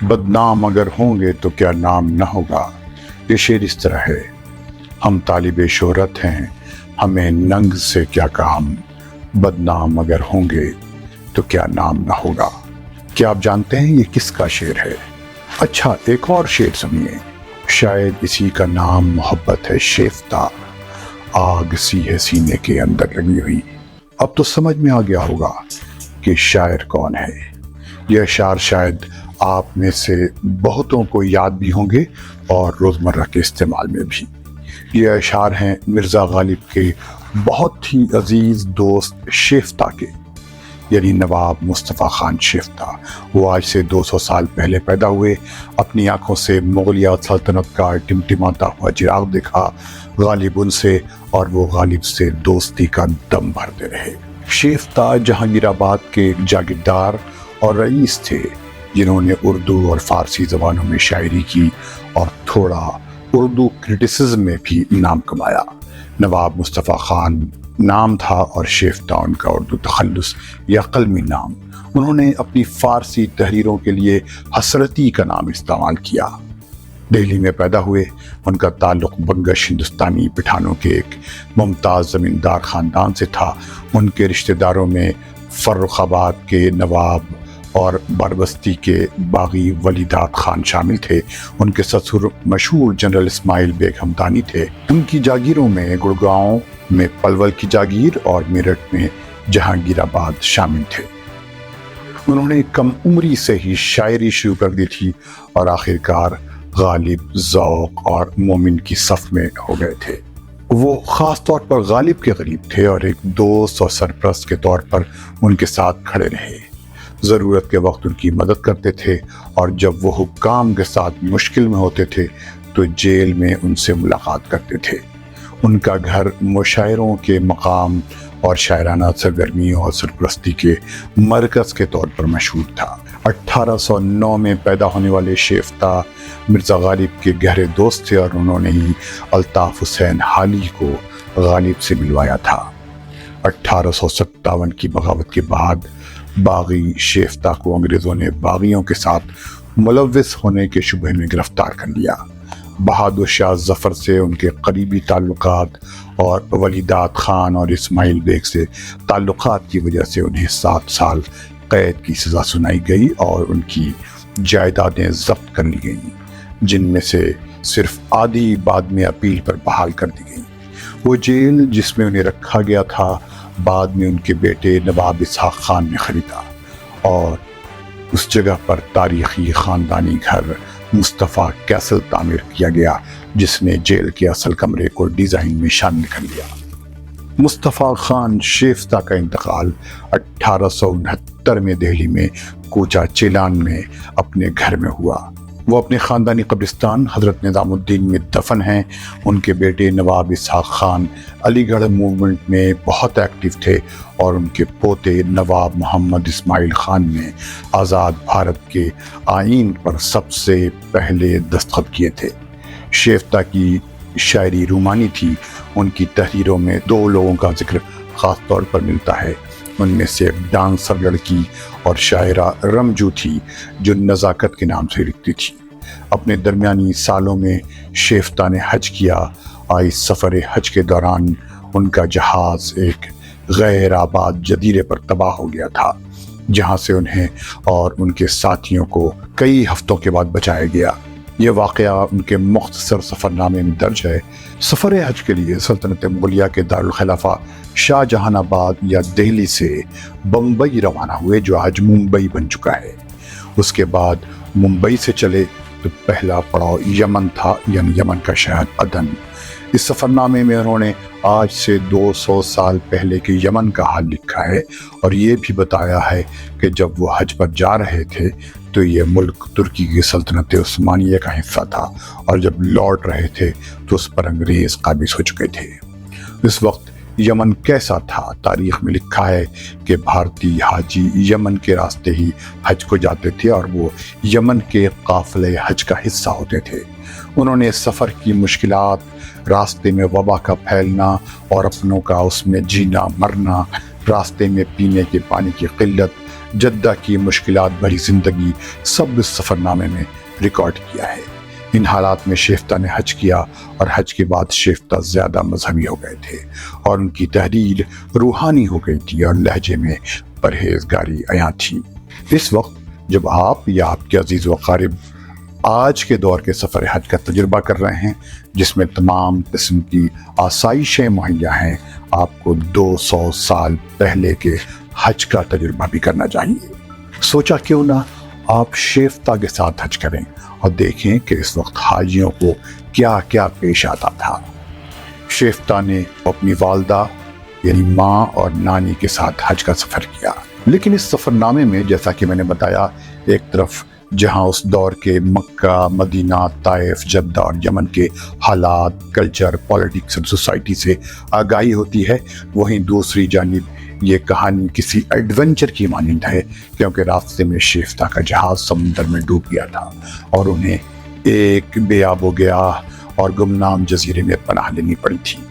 بدنام اگر ہوں گے تو کیا نام نہ ہوگا۔ یہ شعر اس طرح ہے: ہم طالب شہرت ہیں، ہمیں ننگ سے کیا کام، بدنام اگر ہوں گے تو کیا نام نہ ہوگا۔ کیا آپ جانتے ہیں یہ کس کا شعر ہے؟ اچھا، ایک اور شعر سنیے۔ شاید اسی کا نام محبت ہے شیفتہ، آگ سی ہے سینے کے اندر لگی ہوئی۔ اب تو سمجھ میں آ گیا ہوگا کہ شاعر کون ہے۔ یہ اشعار شاید آپ میں سے بہتوں کو یاد بھی ہوں گے اور روزمرہ کے استعمال میں بھی۔ یہ اشعار ہیں مرزا غالب کے بہت ہی عزیز دوست شیفتہ کے، یعنی نواب مصطفیٰ خان شیفتہ۔ وہ آج سے 200 سال پہلے پیدا ہوئے، اپنی آنکھوں سے مغلیہ سلطنت کا ٹمٹماتا ہوا چراغ دیکھا، غالب ان سے اور وہ غالب سے دوستی کا دم بھرتے رہے۔ شیفتہ جہانگیر آباد کے جاگیردار اور رئیس تھے، جنہوں نے اردو اور فارسی زبانوں میں شاعری کی اور تھوڑا اردو کرٹیسزم میں بھی نام کمایا۔ نواب مصطفیٰ خان نام تھا اور شیفتہ ان کا اردو تخلص یا قلمی نام۔ انہوں نے اپنی فارسی تحریروں کے لیے حسرتی کا نام استعمال کیا۔ دہلی میں پیدا ہوئے، ان کا تعلق بنگش ہندوستانی پٹھانوں کے ایک ممتاز زمیندار خاندان سے تھا۔ ان کے رشتہ داروں میں فرخ آباد کے نواب اور بربستی کے باغی ولی داد خان شامل تھے۔ ان کے سسر مشہور جنرل اسماعیل بیگ ہمدانی تھے۔ ان کی جاگیروں میں گڑگاؤں میں پلول کی جاگیر اور میرٹھ میں جہانگیر آباد شامل تھے۔ انہوں نے کم عمری سے ہی شاعری شروع کر دی تھی اور آخرکار غالب، ذوق اور مومن کی صف میں ہو گئے تھے۔ وہ خاص طور پر غالب کے قریب تھے اور ایک دوست اور سرپرست کے طور پر ان کے ساتھ کھڑے رہے۔ ضرورت کے وقت ان کی مدد کرتے تھے اور جب وہ حکام کے ساتھ مشکل میں ہوتے تھے تو جیل میں ان سے ملاقات کرتے تھے۔ ان کا گھر مشاعروں کے مقام اور شاعرانہ سرگرمیوں اور سرپرستی کے مرکز کے طور پر مشہور تھا۔ 1809 میں پیدا ہونے والے شیفتہ مرزا غالب کے گہرے دوست تھے اور انہوں نے ہی الطاف حسین حالی کو غالب سے ملوایا تھا۔ 1857 کی بغاوت کے بعد باغی شیفتہ کو انگریزوں نے باغیوں کے ساتھ ملوث ہونے کے شبہے میں گرفتار کر لیا۔ بہادر شاہ ظفر سے ان کے قریبی تعلقات اور ولی داد خان اور اسماعیل بیگ سے تعلقات کی وجہ سے انہیں 7 سال قید کی سزا سنائی گئی اور ان کی جائیدادیں ضبط کر لی گئیں، جن میں سے صرف آدھی بعد میں اپیل پر بحال کر دی گئیں۔ وہ جیل جس میں انہیں رکھا گیا تھا بعد میں ان کے بیٹے نواب اسحاق خان نے خریدا اور اس جگہ پر تاریخی خاندانی گھر مصطفیٰ کیسل تعمیر کیا گیا، جس نے جیل کے اصل کمرے کو ڈیزائن میں شامل کر لیا۔ مصطفیٰ خان شیفتہ کا انتقال 1869 میں دہلی میں کوچہ چیلان میں اپنے گھر میں ہوا۔ وہ اپنے خاندانی قبرستان حضرت نظام الدین میں دفن ہیں۔ ان کے بیٹے نواب اسحاق خان علی گڑھ موومنٹ میں بہت ایکٹیو تھے اور ان کے پوتے نواب محمد اسماعیل خان نے آزاد بھارت کے آئین پر سب سے پہلے دستخط کیے تھے۔ شیفتہ کی شاعری رومانی تھی۔ ان کی تحریروں میں 2 لوگوں کا ذکر خاص طور پر ملتا ہے۔ ان میں سے ایک ڈانسر لڑکی اور شاعرہ رمجو تھی جو نزاکت کے نام سے لکھتی تھی۔ اپنے درمیانی سالوں میں شیفتہ نے حج کیا۔ اس سفر حج کے دوران ان کا جہاز ایک غیر آباد جزیرے پر تباہ ہو گیا تھا، جہاں سے انہیں اور ان کے ساتھیوں کو کئی ہفتوں کے بعد بچایا گیا۔ یہ واقعہ ان کے مختصر سفر نامے میں درج ہے۔ سفر حج کے لیے سلطنت مغلیہ کے دارالخلافہ شاہ جہان آباد یا دہلی سے بمبئی روانہ ہوئے، جو آج ممبئی بن چکا ہے۔ اس کے بعد ممبئی سے چلے تو پہلا پڑاؤ یمن تھا، یعنی یمن کا شہر عدن۔ اس سفر نامے میں انہوں نے آج سے 200 سال پہلے کے یمن کا حال لکھا ہے اور یہ بھی بتایا ہے کہ جب وہ حج پر جا رہے تھے تو یہ ملک ترکی کی سلطنت عثمانیہ کا حصہ تھا اور جب لوٹ رہے تھے تو اس پر انگریز قابض ہو چکے تھے۔ اس وقت یمن کیسا تھا؟ تاریخ میں لکھا ہے کہ بھارتی حاجی یمن کے راستے ہی حج کو جاتے تھے اور وہ یمن کے قافلے حج کا حصہ ہوتے تھے۔ انہوں نے سفر کی مشکلات، راستے میں وبا کا پھیلنا اور اپنوں کا اس میں جینا مرنا، راستے میں پینے کے پانی کی قلت، جدہ کی مشکلات بھری زندگی سب اس سفر نامے میں ریکارڈ کیا ہے۔ ان حالات میں شیفتہ نے حج کیا اور حج کے بعد شیفتہ زیادہ مذہبی ہو گئے تھے اور ان کی تحریر روحانی ہو گئی تھی اور لہجے میں پرہیزگاری عیاں تھی۔ اس وقت جب آپ یا آپ کے عزیز و اقارب آج کے دور کے سفر حج کا تجربہ کر رہے ہیں جس میں تمام قسم کی آسائشیں مہیا ہیں، آپ کو 200 سال پہلے کے حج کا تجربہ بھی کرنا چاہیے۔ سوچا کیوں نہ آپ شیفتہ کے ساتھ حج کریں اور دیکھیں کہ اس وقت حاجیوں کو کیا کیا پیش آتا تھا۔ شیفتہ نے اپنی والدہ یعنی ماں اور نانی کے ساتھ حج کا سفر کیا، لیکن اس سفر نامے میں جیسا کہ میں نے بتایا، ایک طرف جہاں اس دور کے مکہ، مدینہ، طائف، جدہ اور یمن کے حالات، کلچر، پالیٹکس اور سوسائٹی سے آگاہی ہوتی ہے، وہیں دوسری جانب یہ کہانی کسی ایڈونچر کی مانند ہے، کیونکہ راستے میں شیفتہ کا جہاز سمندر میں ڈوب گیا تھا اور انہیں ایک بے آب و گیا اور گمنام جزیرے میں پناہ لینی پڑی تھی۔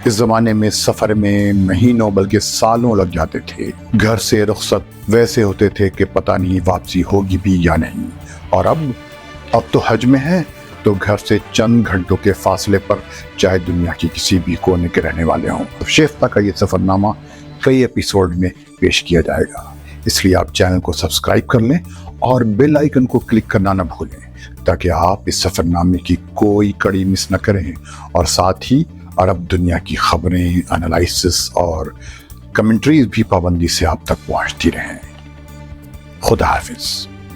اس زمانے میں سفر میں مہینوں بلکہ سالوں لگ جاتے تھے۔ گھر سے رخصت ویسے ہوتے تھے کہ پتہ نہیں واپسی ہوگی بھی یا نہیں، اور اب تو حج میں ہے تو گھر سے چند گھنٹوں کے فاصلے پر چاہے دنیا کی کسی بھی کونے کے رہنے والے ہوں، شیفتہ کا یہ سفر نامہ کئی ایپیسوڈ میں پیش کیا جائے گا، اس لیے آپ چینل کو سبسکرائب کر لیں اور بیل آئیکن کو کلک کرنا نہ بھولیں تاکہ آپ اس سفر نامے کی کوئی کڑی مس نہ کریں، اور ساتھ ہی عرب دنیا کی خبریں، انالائسس اور کمنٹریز بھی پابندی سے آپ تک پہنچتی رہیں۔ خدا حافظ۔